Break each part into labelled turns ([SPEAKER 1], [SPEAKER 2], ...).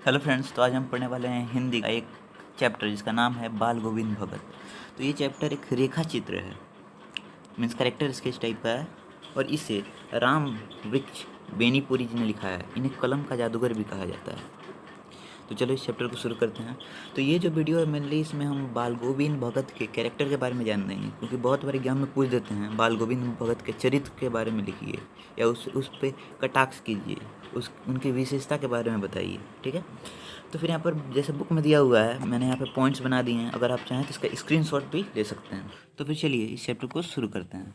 [SPEAKER 1] Hello friends, तो आज हम पढ़ने वाले हैं हिंदी का एक चैप्टर जिसका नाम है बाल गोविंद भगत। तो ये चैप्टर एक रेखा चित्र है, मीन्स कैरेक्टर स्केच टाइप का है, और इसे राम वृक्ष बेनीपुरी जी ने लिखा है। इन्हें कलम का जादूगर भी कहा जाता है। तो चलो इस चैप्टर को शुरू करते हैं। तो ये जो वीडियो है मेनली इसमें हम बाल गोविंद भगत के कैरेक्टर के बारे में जान देंगे, क्योंकि बहुत बार एग्जाम में पूछ देते हैं बाल गोविंद भगत के चरित्र के बारे में लिखिए या उस पर कटाक्ष कीजिए, उस उनकी विशेषता के बारे में बताइए। ठीक है, तो फिर यहाँ पर जैसे बुक में दिया हुआ है, मैंने यहाँ पर पॉइंट्स बना दिए हैं। अगर आप चाहें तो इसका स्क्रीनशॉट भी ले सकते हैं। तो फिर चलिए इस चैप्टर को शुरू करते हैं।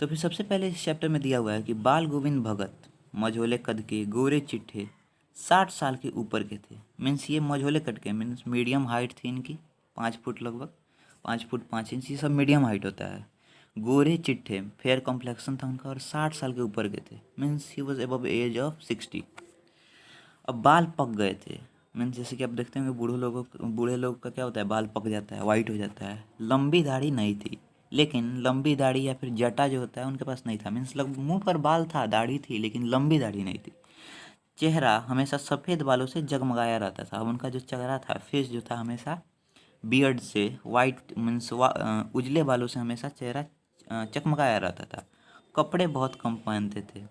[SPEAKER 1] तो फिर सबसे पहले इस चैप्टर में दिया हुआ है कि बाल गोविंद भगत मझोले कद के, गोरे चिट्ठे, 60 साल के ऊपर के थे। मीन्स ये मझोले कद के, मीन्स मीडियम हाइट थी इनकी, 5 फुट लगभग, 5 फुट 5 इंच, ये सब मीडियम हाइट होता है। गोरे चिट्ठे, फेयर कॉम्प्लेक्शन था उनका, और 60 साल के ऊपर के थे। Means he was above age of 60। अब बाल पक गए थे, मीन्स जैसे कि आप देखते होंगे बूढ़े लोग का क्या होता है, बाल पक जाता है, वाइट हो जाता है। लंबी दाढ़ी नहीं थी, लेकिन लंबी दाढ़ी या फिर जटा जो होता है उनके पास नहीं था। मीन्स मुंह पर बाल था, दाढ़ी थी, लेकिन लंबी दाढ़ी नहीं थी। चेहरा हमेशा सफ़ेद बालों से जगमगाया रहता था। अब उनका जो चेहरा था, फेस जो था, हमेशा बियर्ड से, वाइट मीन्स उजले बालों से हमेशा चेहरा चकमकाया रहता था। कपड़े बहुत कम पहनते थे,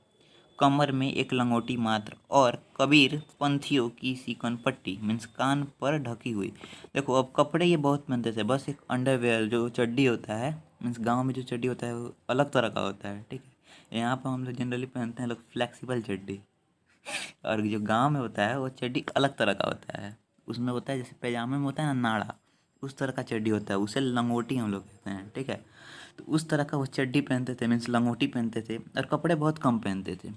[SPEAKER 1] कमर में एक लंगोटी मात्र, और कबीर पंथियों की सीकन पट्टी मीन्स कान पर ढकी हुई। देखो, अब कपड़े ये बहुत पहनते थे, बस एक अंडरवेयर जो चड्डी होता है, मीन्स गांव में जो चड्डी होता है वो अलग तरह का होता है। ठीक है, यहाँ पर हम लोग जनरली पहनते हैं लोग फ्लेक्सिबल चड्डी, और जो गांव में होता है वो चड्डी अलग तरह का होता है। उसमें होता है जैसे पैजामे में होता है ना नाड़ा, उस तरह का चड्डी होता है, उसे लंगोटी हम लोग कहते हैं। ठीक है, तो उस तरह का वो चड्डी पहनते थे, मीन्स लंगोटी पहनते थे, और कपड़े बहुत कम पहनते थे।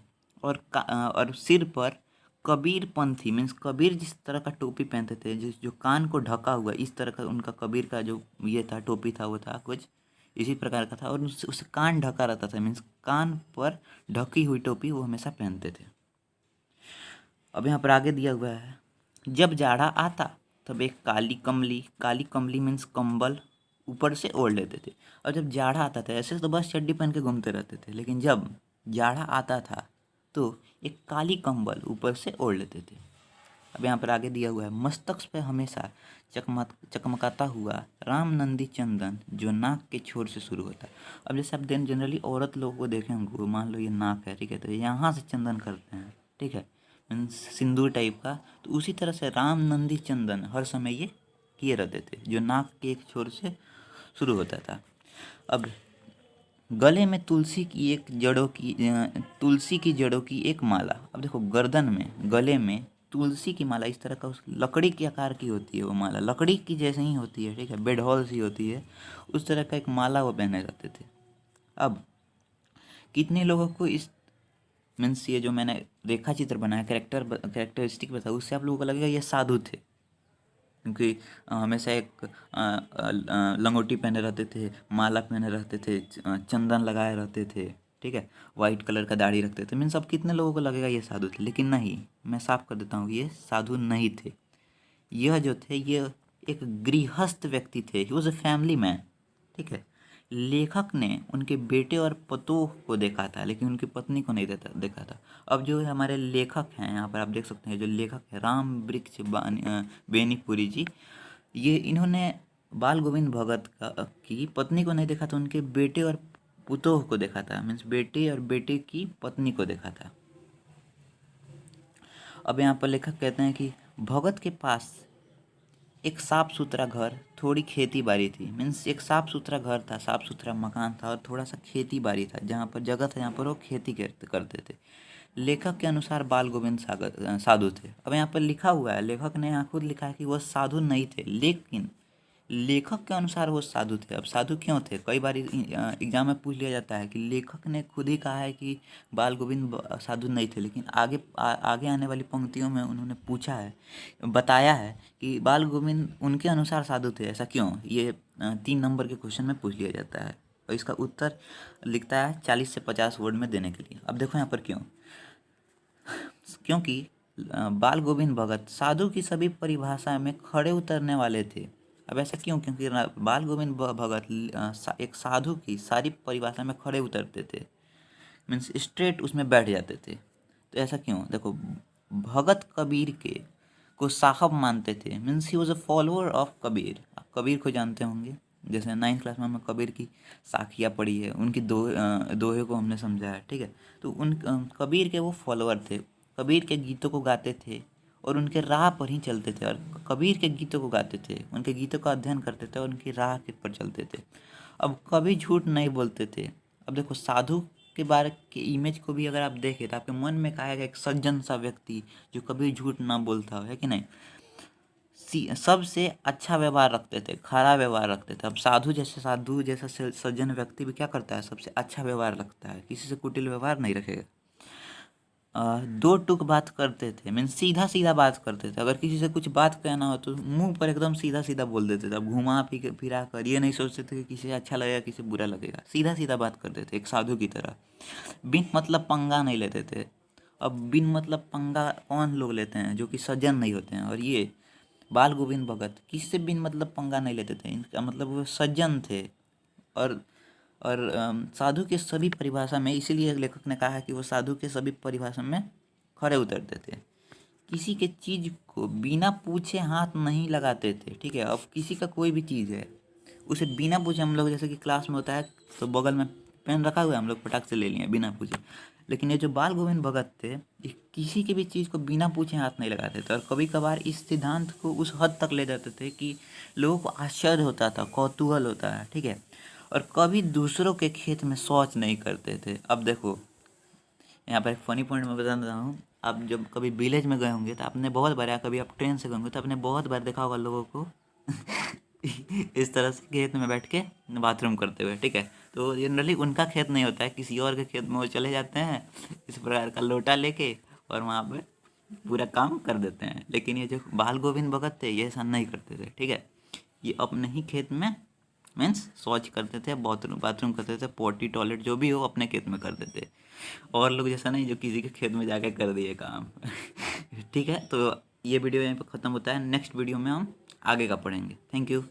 [SPEAKER 1] और सिर पर कबीर पंथी मीन्स कबीर जिस तरह का टोपी पहनते थे, जो कान को ढका हुआ, इस तरह का उनका कबीर का जो ये था टोपी था, वो था कुछ इसी प्रकार का था, और उससे कान ढका रहता था। मीन्स कान पर ढकी हुई टोपी वो हमेशा पहनते थे। अब यहाँ पर आगे दिया हुआ है, जब जाड़ा आता तब एक काली कमली मीन्स कंबल ऊपर से ओढ़ लेते थे। और जब जाड़ा आता था, ऐसे तो बस चड्डी पहन के घूमते रहते थे, लेकिन जब जाड़ा आता था तो एक काली कंबल ऊपर से ओढ़ लेते थे। अब यहाँ पर आगे दिया हुआ है, मस्तक पे हमेशा चकमकाता हुआ राम नंदी चंदन जो नाक के छोर से शुरू होता है। अब जैसे आप दिन जनरली औरत लोगों को देखें होंगे, मान लो ये नाक है, ठीक है, तो यहाँ से चंदन करते हैं। ठीक है, मीन्स सिंदूर टाइप का। तो उसी तरह से राम नंदी चंदन हर समय ये किए रहते थे, जो नाक के एक छोर से शुरू होता था। अब गले में तुलसी की जड़ों की एक माला। अब देखो, गर्दन में, गले में तुलसी की माला, इस तरह का, उस लकड़ी के आकार की होती है वो माला, लकड़ी की जैसे ही होती है। ठीक है, बेढौल सी होती है, उस तरह का एक माला वो पहने रहते थे। अब कितने लोगों को इस मीन्स ये जो मैंने रेखा चित्र बनाया, कैरेक्टरिस्टिक बताया, उससे आप लोगों को लगेगा ये साधु थे, क्योंकि हमेशा एक लंगोटी पहने रहते थे, माला पहने रहते थे, चंदन लगाए रहते थे। ठीक है, वाइट कलर का दाढ़ी रखते थे। मीन्स अब कितने लोगों को लगेगा ये साधु थे, लेकिन नहीं, मैं साफ कर देता हूँ, ये साधु नहीं थे। यह जो थे, ये एक गृहस्थ व्यक्ति थे, he was a family man. ठीक है, लेखक ने उनके बेटे और पतोह को देखा था, लेकिन उनकी पत्नी को नहीं देखा था। अब जो हमारे लेखक हैं, यहाँ पर आप देख सकते हैं, जो लेखक है राम वृक्ष बेनीपुरी जी, ये इन्होंने बाल गोविंद भगत की पत्नी को नहीं देखा था, उनके बेटे और पुतोह को देखा था। मीन्स बेटे और बेटे की पत्नी को देखा था। अब यहाँ पर लेखक कहते हैं कि भगत के पास एक साफ सुथरा घर, थोड़ी खेती बाड़ी थी। मीन्स एक साफ सुथरा घर था, साफ सुथरा मकान था, और थोड़ा सा खेती बाड़ी था, जहाँ पर जगह था, जहाँ पर वो खेती करते थे। लेखक के अनुसार बाल गोविंद साधु थे। अब यहाँ पर लिखा हुआ है, लेखक ने यहाँ खुद लिखा है कि वह साधु नहीं थे, लेकिन लेखक के अनुसार वो साधु थे। अब साधु क्यों थे, कई बार एग्जाम में पूछ लिया जाता है कि लेखक ने खुद ही कहा है कि बाल गोविंद साधु नहीं थे, लेकिन आगे आने वाली पंक्तियों में उन्होंने पूछा है, बताया है कि बाल गोविंद उनके अनुसार साधु थे। ऐसा क्यों, ये 3 नंबर के क्वेश्चन में पूछ लिया जाता है, और इसका उत्तर लिखता है 40 से 50 वर्ड में देने के लिए। अब देखो यहाँ पर क्यों, क्योंकि बाल गोविंद भगत साधु की सभी परिभाषा में खड़े उतरने वाले थे। अब ऐसा क्यों, क्योंकि बाल गोविंद भगत एक साधु की सारी परिभाषा में खड़े उतरते थे, मीन्स स्ट्रेट उसमें बैठ जाते थे। तो ऐसा क्यों, देखो, भगत कबीर के को साहब मानते थे। Means he was a follower of Kabir. आप कबीर को जानते होंगे, जैसे 9th क्लास में हमने कबीर की साखियाँ पढ़ी है, उनकी दोहे को हमने समझा है, ठीक है। तो उन कबीर के वो फॉलोअर थे, कबीर के गीतों को गाते थे और उनके राह पर ही चलते थे, और कबीर के गीतों को गाते थे, उनके गीतों का अध्ययन करते थे और उनकी राह के पर चलते थे। अब कभी झूठ नहीं बोलते थे। अब देखो, साधु के बारे के इमेज को भी अगर आप देखें तो आपके मन में कहा गया एक सज्जन सा व्यक्ति जो कभी झूठ ना बोलता हो, है कि नहीं। सबसे अच्छा व्यवहार रखते थे, खरा व्यवहार रखते थे। अब साधु जैसा सज्जन व्यक्ति भी क्या करता है, सबसे अच्छा व्यवहार रखता है, किसी से कुटिल व्यवहार नहीं रखेगा। दो टूक बात करते थे, मीन सीधा सीधा बात करते थे। अगर किसी से कुछ बात कहना हो तो मुंह पर एकदम सीधा सीधा बोल देते थे। अब घुमा फिरा कर ये नहीं सोचते थे कि किसी अच्छा लगेगा किसी बुरा लगेगा, सीधा सीधा बात करते थे एक साधु की तरह। बिन मतलब पंगा नहीं लेते थे। अब बिन मतलब पंगा कौन लोग लेते हैं, जो कि सज्जन नहीं होते हैं। और ये बाल गोविंद भगत किससे बिन मतलब पंगा नहीं लेते थे, इनका मतलब वो सज्जन थे। और साधु के सभी परिभाषा में, इसीलिए लेखक ने कहा है कि वो साधु के सभी परिभाषा में खरे उतरते थे। किसी के चीज़ को बिना पूछे हाथ नहीं लगाते थे, ठीक है। अब किसी का कोई भी चीज़ है, उसे बिना पूछे, हम लोग जैसे कि क्लास में होता है तो बगल में पेन रखा हुआ है, हम लोग फटाक से ले लिए बिना पूछे। लेकिन ये जो बाल गोविंद भगत थे, ये किसी की भी चीज़ को बिना पूछे हाथ नहीं लगाते थे। और कभी कभार इस सिद्धांत को उस हद तक ले जाते थे कि लोगों को आश्चर्य होता था, कौतूहल होता है, ठीक है। और कभी दूसरों के खेत में शौच नहीं करते थे। अब देखो, यहाँ पर एक फ़नी पॉइंट मैं बता रहा हूँ। आप जब कभी विलेज में गए होंगे तो आपने बहुत बार, या कभी आप ट्रेन से गए होंगे तो आपने बहुत बार देखा होगा लोगों को इस तरह से खेत में बैठ के बाथरूम करते हुए, ठीक है। तो जनरली उनका खेत नहीं होता है, किसी और के खेत में वो चले जाते हैं इस प्रकार का लोटा लेके, और वहाँ पे पूरा काम कर देते हैं। लेकिन ये जो बाल गोविंद भगत थे, ये ऐसा नहीं करते थे, ठीक है। ये अपने ही खेत में मीन्स शौच करते थे, बाथरूम करते थे, पोटी टॉयलेट जो भी हो अपने खेत में करते थे। और लोग जैसा नहीं जो किसी के खेत में जाके कर दिए काम ठीक है। तो ये वीडियो यहीं पर ख़त्म होता है, नेक्स्ट वीडियो में हम आगे का पढ़ेंगे। Thank you.